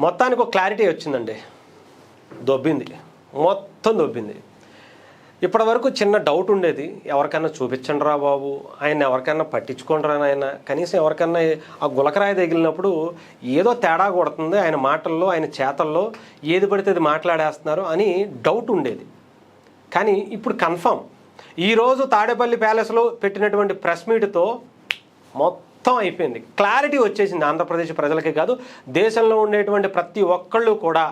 మొత్తానికి ఒక క్లారిటీ వచ్చిందండి. దొబ్బింది, మొత్తం దొబ్బింది. ఇప్పటి వరకు చిన్న డౌట్ ఉండేది, ఎవరికైనా చూపించండి రా బాబు, ఆయన ఎవరికైనా పట్టించుకోండి రా ఆయన, కనీసం ఎవరికైనా ఆ గులకరాయి తగిలినప్పుడు ఏదో తేడా కొడుతుంది ఆయన మాటల్లో, ఆయన చేతల్లో, ఏది పడితే అది మాట్లాడేస్తున్నారు అని డౌట్ ఉండేది. కానీ ఇప్పుడు కన్ఫర్మ్, ఈరోజు తాడేపల్లి ప్యాలెస్లో పెట్టినటువంటి ప్రెస్ మీట్తో మొత్తం అయిపోయింది, క్లారిటీ వచ్చేసింది. ఆంధ్రప్రదేశ్ ప్రజలకే కాదు, దేశంలో ఉండేటువంటి ప్రతి ఒక్కళ్ళు కూడా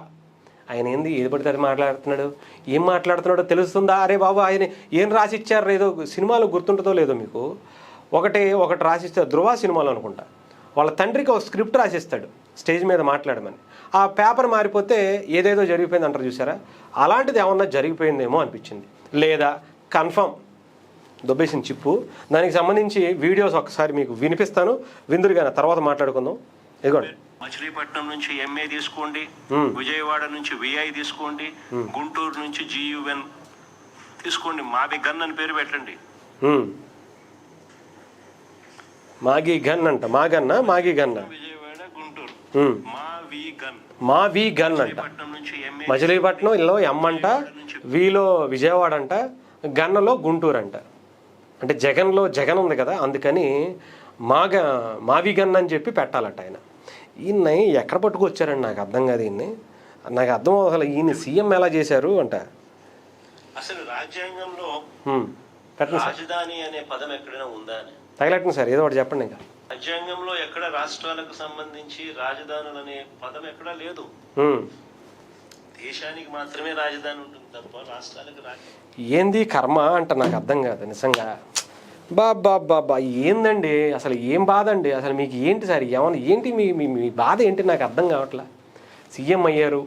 ఆయన ఏంది ఏది పడితే అది మాట్లాడుతున్నాడు, ఏం మాట్లాడుతున్నాడో తెలుస్తుందా? అరే బాబు ఆయన ఏం రాసిచ్చారు, ఏదో సినిమాలో గుర్తుంటుందో లేదో మీకు, ఒకటి రాసిస్తారు ధృవ సినిమాలో అనుకుంటా, వాళ్ళ తండ్రికి ఒక స్క్రిప్ట్ రాసిస్తాడు స్టేజ్ మీద మాట్లాడమని, ఆ పేపర్ మారిపోతే ఏదేదో జరిగిపోయింది అంటారు చూసారా, అలాంటిది ఏమన్నా జరిగిపోయిందేమో అనిపించింది. లేదా కన్ఫర్మ్ దొబ్బేసిన చిప్పు. దానికి సంబంధించి వీడియోస్ ఒకసారి మీకు వినిపిస్తాను, విందురుగానే తర్వాత మాట్లాడుకుందాం. ఇదిగోండి, మచిలీపట్నం నుంచి ఎంఏ తీసుకోండి, విజయవాడ నుంచి విఐ తీసుకోండి, గుంటూరు నుంచి జియుఎన్ తీసుకోండి, మావి గన్ అని పేరు పెట్టండి. మాగి గన్ అంట, మాగి గన్, విజయవాడ గుంటూరు మావి గన్ అంట. మచిలీపట్నం ఇల్లో ఎమ్ అంట, వీలో విజయవాడ అంట, గన్నలో గుంటూరు అంట. అంటే జగన్లో జగన్ ఉంది కదా, అందుకని మావి గన్ అని చెప్పి పెట్టాలట ఆయన. ఈయన్ని ఎక్కడ పట్టుకొచ్చారండి నాకు అర్థం కాదు. ఈయన్ని నాకు అర్థం అసలు ఈయన సీఎం ఎలా చేశారు అంట. అసలు రాజ్యాంగంలో రాజధాని అనే పదం ఎక్కడైనా ఉందా అని తగలెట్టండి సార్, ఏదో ఒకటి చెప్పండి. ఇంకా రాజ్యాంగంలో ఎక్కడ రాష్ట్రాలకు సంబంధించి రాజధానులు అనే పదం ఎక్కడా లేదు. దేశానికి మాత్రమే రాజధాని ఉంటుంది తప్ప రాష్ట్రాలకు ఏంది కర్మ అంట, నాకు అర్థం కాదు నిజంగా. బాబా ఏందండి అసలు, ఏం బాధ అండి అసలు మీకు ఏంటి సార్, ఏమన్నా ఏంటి మీ బాధ ఏంటి నాకు అర్థం కావట్లా. సీఎం అయ్యారు,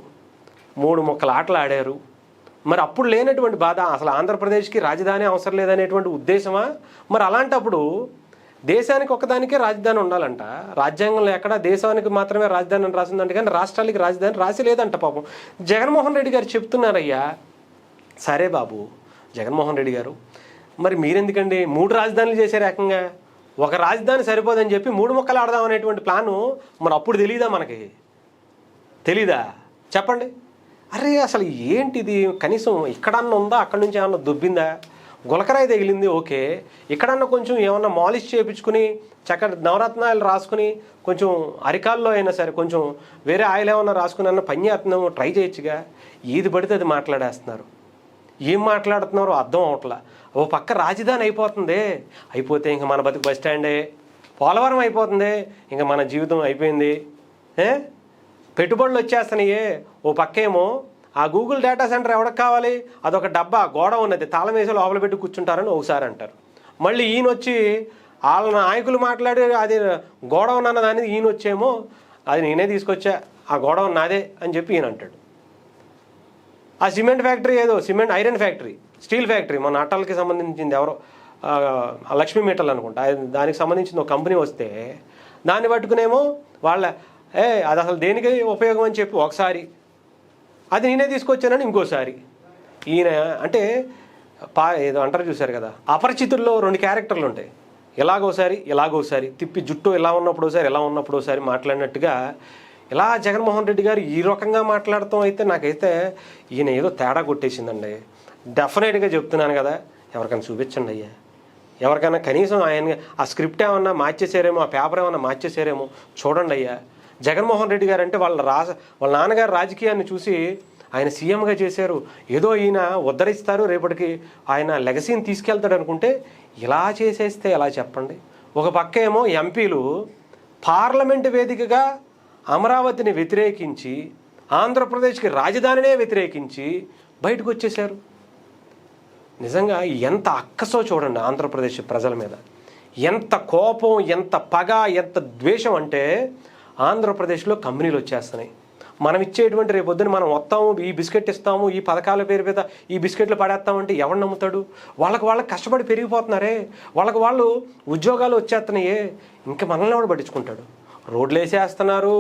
3 ముక్కల ఆటలు ఆడారు, మరి అప్పుడు లేనటువంటి బాధ, అసలు ఆంధ్రప్రదేశ్కి రాజధాని అవసరం లేదనేటువంటి ఉద్దేశమా? మరి అలాంటప్పుడు దేశానికి ఒక్కదానికే రాజధాని ఉండాలంట, రాజ్యాంగంలో ఎక్కడ దేశానికి మాత్రమే రాజధాని అని రాసిందంటే కానీ రాష్ట్రాలకి రాజధాని రాసి లేదంట. పాపం జగన్మోహన్ రెడ్డి గారు చెప్తున్నారయ్యా. సరే బాబు జగన్మోహన్ రెడ్డి గారు, మరి మీరెందుకండి 3 రాజధానులు చేశారు ఏకంగా? ఒక రాజధాని సరిపోదని చెప్పి 3 ముక్కలు ఆడదాం అనేటువంటి ప్లాను మరి అప్పుడు తెలీదా మనకి? తెలీదా చెప్పండి. అరే అసలు ఏంటిది, కనీసం ఇక్కడన్నా ఉందా, అక్కడి నుంచి ఏమన్నా దుబ్బిందా? గులకరాయి తగిలింది ఓకే, ఇక్కడన్నా కొంచెం ఏమన్నా మాలిష్ చేయించుకుని చక్కటి నవరత్నాలు రాసుకుని కొంచెం అరికాల్లో అయినా సరే కొంచెం వేరే ఆయిల్ ఏమన్నా రాసుకుని అన్న పని చేస్తున్నాము, ట్రై చేయొచ్చుగా. ఏది పడితే అది మాట్లాడేస్తున్నారు, ఏం మాట్లాడుతున్నారో అర్థం అవట్లా. ఓ పక్క రాజధాని అయిపోతే ఇంకా మన బతుకు బస్ స్టాండే, పోలవరం అయిపోతుంది, ఇంకా మన జీవితం అయిపోయింది. పెట్టుబడులు వచ్చేస్తున్నాయే. ఓ పక్క ఏమో ఆ గూగుల్ డేటా సెంటర్ ఎవరికి కావాలి, అదొక డబ్బా గోడ ఉన్నది, తాళం వేసి లోపల పెట్టి కూర్చుంటారని ఒకసారి అంటారు. మళ్ళీ ఈయన వచ్చి వాళ్ళ నాయకులు మాట్లాడి అది గోడౌన్ అన్నదాన్ని ఈయన వచ్చేమో అది నేనే తీసుకొచ్చా, ఆ గోడౌన్ నాదే అని చెప్పి ఈయన అంటాడు. ఆ సిమెంట్ ఫ్యాక్టరీ ఏదో ఐరన్ ఫ్యాక్టరీ, స్టీల్ ఫ్యాక్టరీ, మన అట్టలకి సంబంధించింది ఎవరో లక్ష్మీ మెటల్ అనుకుంటా, దానికి సంబంధించిన ఒక కంపెనీ వస్తే దాన్ని పట్టుకునేమో వాళ్ళ అది అసలు దేనికి ఉపయోగం అని చెప్పి ఒకసారి, అది నేనే తీసుకొచ్చానని ఇంకోసారి. ఈయన అంటే ఏదో అంటారు చూశారు కదా, అపరిచితుల్లో 2 క్యారెక్టర్లు ఉంటాయి, ఇలాగోసారి తిప్పి జుట్టు ఇలా ఉన్నప్పుడు ఒకసారి, ఇలా ఉన్నప్పుడు ఒకసారి మాట్లాడినట్టుగా ఇలా జగన్మోహన్ రెడ్డి గారు ఈ రకంగా మాట్లాడటం అయితే నాకైతే ఈయన ఏదో తేడా కొట్టేసిందండి. డెఫినెట్గా చెప్తున్నాను కదా, ఎవరికైనా చూపించండి అయ్యా, ఎవరికైనా కనీసం ఆయన ఆ స్క్రిప్ట్ ఏమన్నా మార్చేసారేమో, ఆ పేపర్ ఏమన్నా మార్చేసారేమో చూడండి అయ్యా. జగన్మోహన్ రెడ్డి గారు అంటే వాళ్ళ నాన్నగారు రాజకీయాన్ని చూసి ఆయన సీఎంగా చేశారు, ఏదో ఈయన ఉద్ధరిస్తారు, రేపటికి ఆయన లెగసీని తీసుకెళ్తాడు అనుకుంటే ఇలా చేసేస్తే ఎలా చెప్పండి. ఒక పక్క ఏమో ఎంపీలు పార్లమెంటు వేదికగా అమరావతిని వ్యతిరేకించి, ఆంధ్రప్రదేశ్కి రాజధానినే వ్యతిరేకించి బయటకు వచ్చేశారు. నిజంగా ఎంత అక్కసో చూడండి ఆంధ్రప్రదేశ్ ప్రజల మీద, ఎంత కోపం, ఎంత పగ, ఎంత ద్వేషం అంటే ఆంధ్రప్రదేశ్లో కంపెనీలు వచ్చేస్తున్నాయి. మనం ఇచ్చేటువంటి రేపొద్దున మనం వస్తాము, ఈ బిస్కెట్ ఇస్తాము, ఈ పథకాల పేరు మీద ఈ బిస్కెట్లు పడేస్తామంటే ఎవరు నమ్ముతాడు? వాళ్ళకి కష్టపడి పెరిగిపోతున్నారే, వాళ్ళు ఉద్యోగాలు వచ్చేస్తున్నాయే, ఇంకా మనల్ని ఎవడు పట్టించుకుంటాడు? రోడ్లు వేసేస్తున్నారు,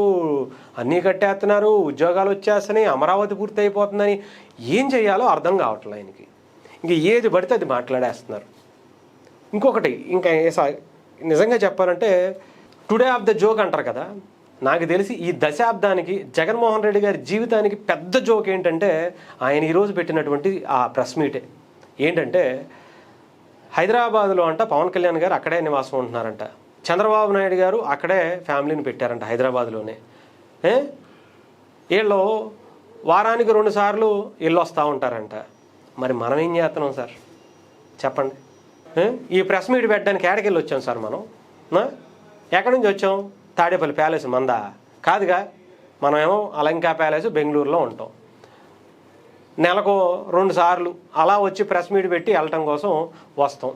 అన్నీ కట్టేస్తున్నారు, ఉద్యోగాలు వచ్చేస్తున్నాయి, అమరావతి పూర్తి అయిపోతుందని ఏం చేయాలో అర్థం కావట్లేదు ఆయనకి. ఇంక ఏది పడితే అది మాట్లాడేస్తున్నారు. ఇంకొకటి ఇంకా నిజంగా చెప్పాలంటే టుడే ఆఫ్ ద జోక్ అంటారు కదా, నాకు తెలిసి ఈ దశాబ్దానికి జగన్మోహన్ రెడ్డి గారి జీవితానికి పెద్ద జోక్ ఏంటంటే ఆయన ఈరోజు పెట్టినటువంటి ఆ ప్రెస్ మీటే. ఏంటంటే హైదరాబాద్లో అంట పవన్ కళ్యాణ్ గారు అక్కడే నివాసం ఉంటున్నారంట, చంద్రబాబు నాయుడు గారు అక్కడే ఫ్యామిలీని పెట్టారంట హైదరాబాద్లోనే. వీళ్ళు వారానికి 2 సార్లు ఇల్లు వస్తూ ఉంటారంట. మరి మనం ఏం చేస్తున్నాం సార్ చెప్పండి? ఈ ప్రెస్ మీట్ పెట్టడానికి ఏడకెళ్ళి వచ్చాం సార్ మనం? ఎక్కడి నుంచి వచ్చాం? తాడేపల్లి ప్యాలెస్ మందా? కాదుగా. మనమేమో అలంకా ప్యాలెస్ బెంగళూరులో ఉంటాం. నెలకు 2 సార్లు అలా వచ్చి ప్రెస్ మీట్ పెట్టి వెళ్ళటం కోసం వస్తాం.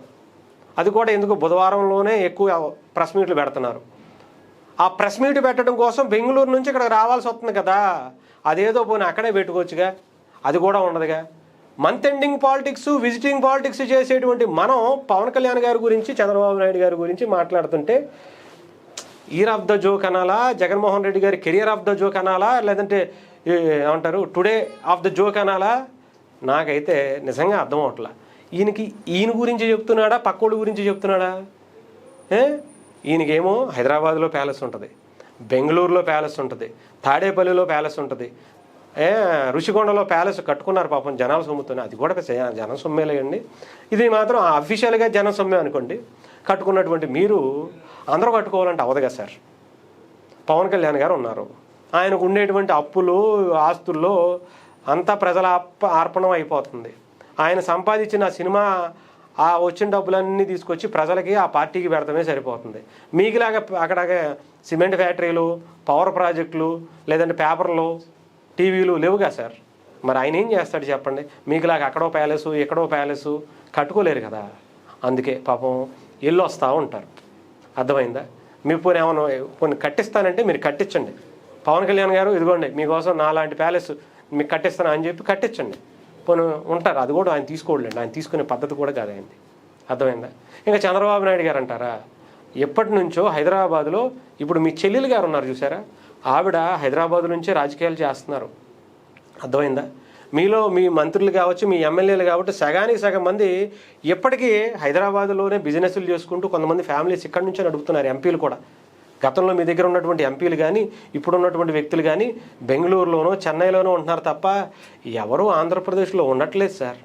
అది కూడా ఎందుకు బుధవారంలోనే ఎక్కువ ప్రెస్ మీట్లు పెడుతున్నారు. ఆ ప్రెస్ మీట్ పెట్టడం కోసం బెంగళూరు నుంచి ఇక్కడ రావాల్సి వస్తుంది కదా. అదేదో పోనీ అక్కడే పెట్టుకోవచ్చుగా, అది కూడా ఉండదుగా. Month ending politics, visiting politics చేసేటువంటి మనం పవన్ కళ్యాణ్ గారి గురించి, చంద్రబాబు నాయుడు గారి గురించి మాట్లాడుతుంటే ఇయర్ ఆఫ్ ద జోక్ అనాలా, జగన్మోహన్ రెడ్డి గారి కెరియర్ ఆఫ్ ద జోక్ అనాలా, లేదంటే ఏమంటారు టుడే ఆఫ్ ద జోక్ అనాలా? నాకైతే నిజంగా అర్థం అవట్లా. ఈయన గురించి చెప్తున్నాడా, పక్కోడి గురించి చెప్తున్నాడా? ఈయనకేమో హైదరాబాద్లో ప్యాలెస్ ఉంటుంది, బెంగళూరులో ప్యాలెస్ ఉంటుంది, తాడేపల్లిలో ప్యాలెస్ ఉంటుంది, రుషికొండలో ప్యాలెస్ కట్టుకున్నారు పాపం జనాల సొమ్ముతోనే. అది కూడా జన సొమ్మేలేయండి. ఇది మాత్రం అఫీషియల్గా జన సొమ్మే అనుకోండి. కట్టుకున్నటువంటి మీరు అందరూ కట్టుకోవాలంటే అవదు కదా సార్. పవన్ కళ్యాణ్ గారు ఉన్నారు, ఆయనకు ఉండేటువంటి అప్పులు ఆస్తుల్లో అంతా ప్రజల అర్పణం అయిపోతుంది. ఆయన సంపాదించిన సినిమా ఆ వచ్చిన డబ్బులన్నీ తీసుకొచ్చి ప్రజలకి ఆ పార్టీకి పెడతామే సరిపోతుంది. మీకులాగా అక్కడ సిమెంట్ ఫ్యాక్టరీలు, పవర్ ప్రాజెక్టులు, లేదంటే పేపర్లు, టీవీలు లేవుగా సార్. మరి ఆయన ఏం చేస్తాడు చెప్పండి? మీకులాగా అక్కడో ప్యాలెస్ ఎక్కడో ప్యాలెస్ కట్టుకోలేరు కదా. అందుకే పాపం ఇల్లు వస్తూ ఉంటారు. అర్థమైందా? మీకు పోనీ ఏమన్నా పోనీ కట్టిస్తానంటే మీరు కట్టించండి. పవన్ కళ్యాణ్ గారు ఇదిగోండి మీకోసం నాలాంటి ప్యాలెస్ మీకు కట్టిస్తాను అని చెప్పి కట్టించండి. పోనీ ఉంటారు. అది కూడా ఆయన తీసుకోలేండి, ఆయన తీసుకునే పద్ధతి కూడా కాదు ఆయనది. అర్థమైందా? ఇంకా చంద్రబాబు నాయుడు గారు అంటారా, ఎప్పటి నుంచో హైదరాబాద్లో ఇప్పుడు మీ చెల్లెలు గారు ఉన్నారు చూసారా, ఆవిడ హైదరాబాద్ నుంచే రాజకీయాలు చేస్తున్నారు. అర్థమైందా? మీలో మీ మంత్రులు కావచ్చు, మీ ఎమ్మెల్యేలు కాబట్టి సగానికి సగం మంది ఇప్పటికీ హైదరాబాద్లోనే బిజినెస్లు చేసుకుంటూ కొంతమంది ఫ్యామిలీస్ ఇక్కడి నుంచే నడుపుతున్నారు. ఎంపీలు కూడా గతంలో మీ దగ్గర ఉన్నటువంటి ఎంపీలు కానీ ఇప్పుడు ఉన్నటువంటి వ్యక్తులు కానీ బెంగళూరులోనో చెన్నైలోనో ఉంటున్నారు తప్ప ఎవరూ ఆంధ్రప్రదేశ్లో ఉండట్లేదు సార్.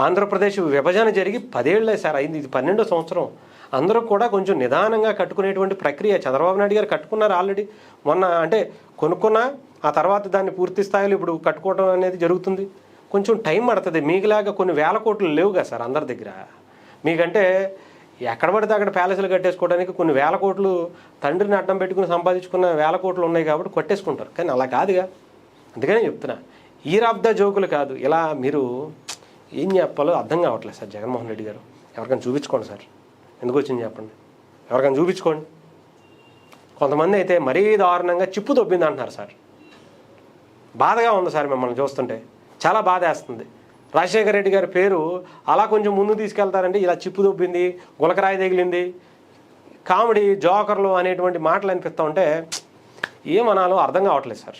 ఆంధ్రప్రదేశ్ విభజన జరిగి 10 ఏళ్ళే సార్ అయింది, ఇది 12వ సంవత్సరం. అందరూ కూడా కొంచెం నిదానంగా కట్టుకునేటువంటి ప్రక్రియ. చంద్రబాబు నాయుడు గారు కట్టుకున్నారు ఆల్రెడీ, మొన్న అంటే కొనుక్కున్నా, ఆ తర్వాత దాన్ని పూర్తి స్థాయిలో ఇప్పుడు కట్టుకోవడం అనేది జరుగుతుంది. కొంచెం టైం పడుతుంది. మీకులాగా కొన్ని వేల కోట్లు లేవుగా సార్ అందరి దగ్గర. మీకంటే ఎక్కడ పడితే అక్కడ ప్యాలెస్లు కట్టేసుకోవడానికి కొన్ని వేల కోట్లు తండ్రిని అడ్డం పెట్టుకుని సంపాదించుకున్న వేల కోట్లు ఉన్నాయి కాబట్టి కొట్టేసుకుంటారు. కానీ అలా కాదుగా. అందుకనే చెప్తున్నా, ఇయర్ ఆఫ్ ద జోకులు కాదు. ఇలా మీరు ఏం చెప్పాలో అర్థం కావట్లేదు సార్ జగన్మోహన్ రెడ్డి గారు. ఎవరికైనా చూపించుకోండి సార్, ఎందుకు వచ్చింది చెప్పండి, ఎవరికైనా చూపించుకోండి. కొంతమంది అయితే మరీ దారుణంగా చిప్పు దొబ్బింది అంటున్నారు సార్. బాధగా ఉంది సార్ మిమ్మల్ని చూస్తుంటే, చాలా బాధ వేస్తుంది. రాజశేఖర రెడ్డి గారి పేరు అలా కొంచెం ముందు తీసుకెళ్తారంటే ఇలా చిప్పు దొబ్బింది, గులకరాయి తగిలింది, కామెడీ, జోకర్లు అనేటువంటి మాటలు అనిపిస్తూ ఉంటే ఏమనాలో అర్థం కావట్లేదు సార్.